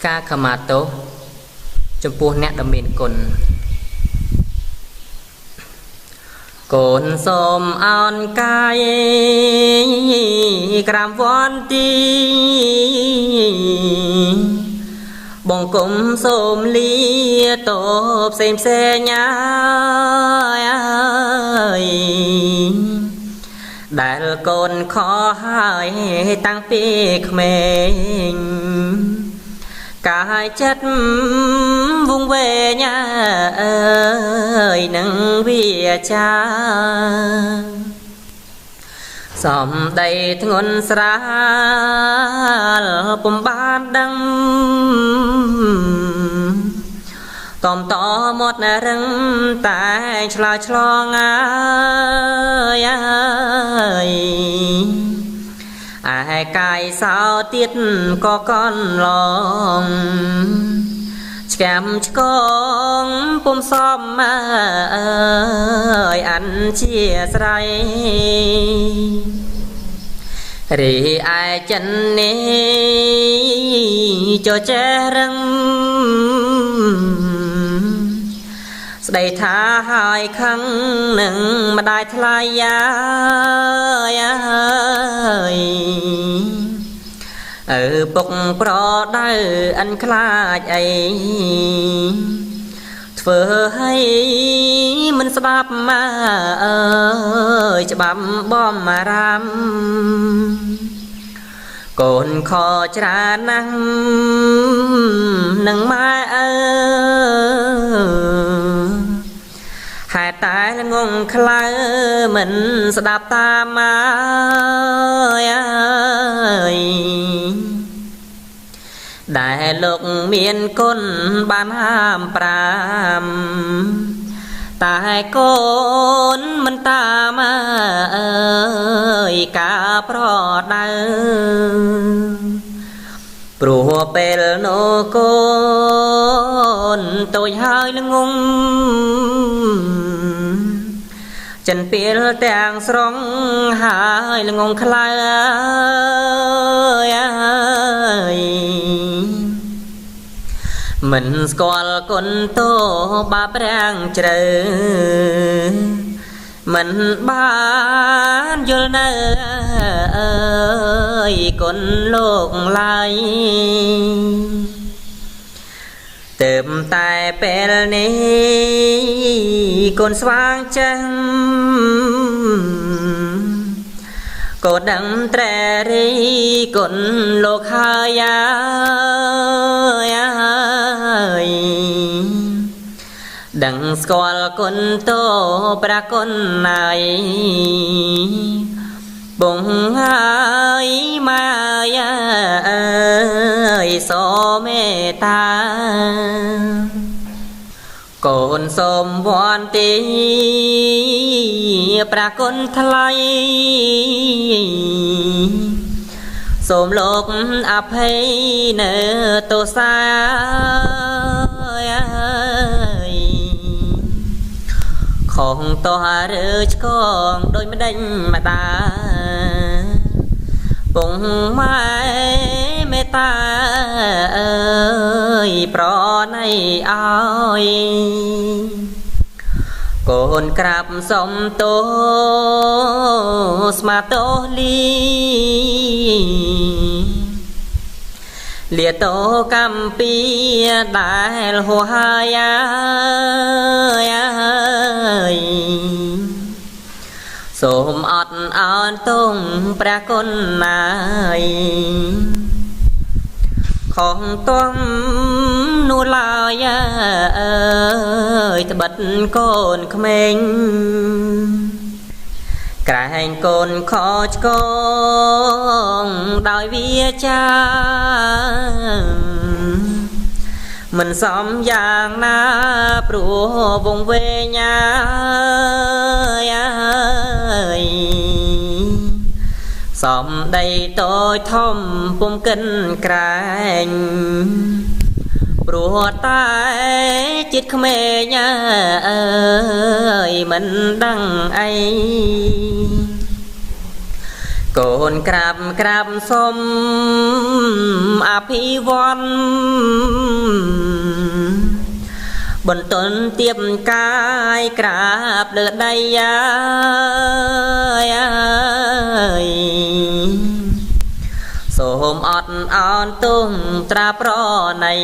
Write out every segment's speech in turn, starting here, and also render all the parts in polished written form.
ការខមាទោសចំពោះអ្នកដ៏មានគុណកូនសូមអោនកាយក្រាមវន្ទីបង្គំសូមលាតបផ្សេងអើយដែលកូនខកហើយតាំងពីក្មេងកាយចិត្តវង្វេងអើយនឹងវាចាសំដីធ្ងន់ស្រាលពុំបានដឹងតំតមាត់រឹងតែឆ្លើយឆ្លងអើយឯកាយសោទៀតក៏កន់ឡងឆ្កាំឆ្កងពុំសមអើយអញជាស្រ័យរីឯចិននេះចចេះរឹងស្ដីថាហើយខឹងនឹងម្ដាយថ្លៃអើយពុកប្រដៅអិនខ្លាចអីធ្វើឲ្យមិនស្ដាប់មកអើយច្បាប់បំរាមកូនខច្រើនណាស់នឹងម៉ែអើហេតុតែល្ងងខ្លៅមិនស្ដាប់តាមអើយដែលលោកមានគុណបានហាមប្រាមតែកូនមិនតាមអើយការប្រដៅព្រោះពេលនោះកូនតូចហើយល្ងងចិនពេលទាំងស្រុងហើយល្ងងខ្លៅអើយមិនស្គាល់គុណតោបាបរាំងជ្រៅមិនបានយល់នៅអើយគុណលោកឡើយเติมតែពេលនេះកូនស្វាងចឹងកូនដឹងត្រែរីកូនលោកហើយដឹងស្គាល់គុណតោប្រាគុណណាយបងហើយម៉ែអើយសូមមេត្តាកូនសូមវន្ទីប្រាគុណថ្លៃសូមលោកអភ័យនៅទោសាខងតោះរើឆ្កងដោយម្ដេចម្ដាពងម៉ែមេត្តាអើយប្រណីអើយកូនក្រាបសុំទោស្មាទោលីលាតោកម្ពីដែលហួហើយសូមអត់អោនទងព្រះគុណណាយខំទំនោះឡើយអើយត្បិតកូនក្មេងក្រែងកូនខឆ្កងដោយវាចាមិនសមយ៉ាងណាព្រោះវង្វេងសំដីតូចធំពុំកិនក្រែងព្រោះតែចិត្តក្មេងអើយមិនដឹងអី កូនក្រាបសុំអភិវ័នបន្ទន់ទៀបកាយក្រាបលើដីសូមអត់អន់ទុំត្រាប្រណី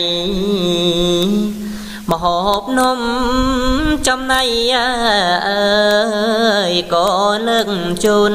មហូបនំចំណៃក៏លើកជូន